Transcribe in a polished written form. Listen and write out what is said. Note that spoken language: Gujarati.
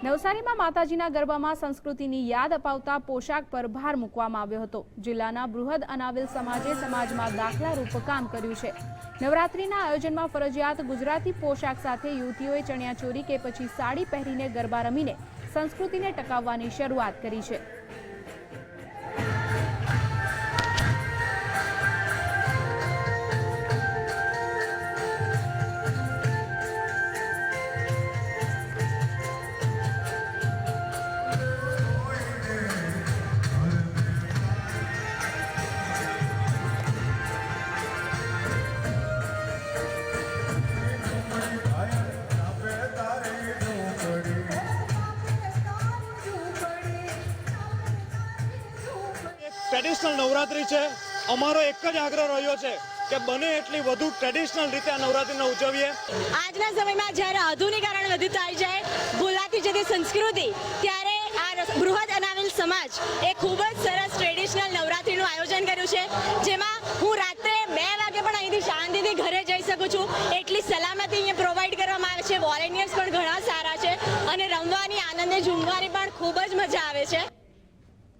નવસારીમાં માતાજીના ગરબામાં સંસ્કૃતિની યાદ અપાવતા પોશાક પર ભાર મૂકવામાં આવ્યો હતો। જિલ્લાના બૃહદ અનાવિલ સમાજે સમાજમાં દાખલારૂપ કામ કર્યું છે। નવરાત્રીના આયોજનમાં ફરજિયાત ગુજરાતી પોશાક સાથે યુવતીઓએ ચણિયાચોળી કે પછી સાડી પહેરીને ગરબા રમીને સંસ્કૃતિને ટકાવવાની શરૂઆત કરી છે। ટ્રેડિશનલ નવરાત્રી છે। અમારો એક જ આગ્રહ રહ્યો છે કે બને એટલી વધુ ટ્રેડિશનલ રીતે આ નવરાત્રીને ઉજવીએ। આજના સમયમાં જ્યારે આધુનિકરણ વધુ થાય જાય, ભૂલાતી જતી સંસ્કૃતિ, ત્યારે આ બૃહદ અનાવિલ સમાજ એ ખૂબ જ સરસ ટ્રેડિશનલ નવરાત્રીનું આયોજન કર્યું છે, જેમાં હું રાત્રે 2 વાગે પણ અહીંથી શાંતિથી ઘરે જઈ શકું છું એટલી સલામતી અહીંયા પ્રોવાઈડ કરવામાં આવે છે। વોલેન્ટિયર્સ પણ ઘણા સારા છે અને રમવાની, આનંદે ઝૂમવાની પણ ખૂબ જ મજા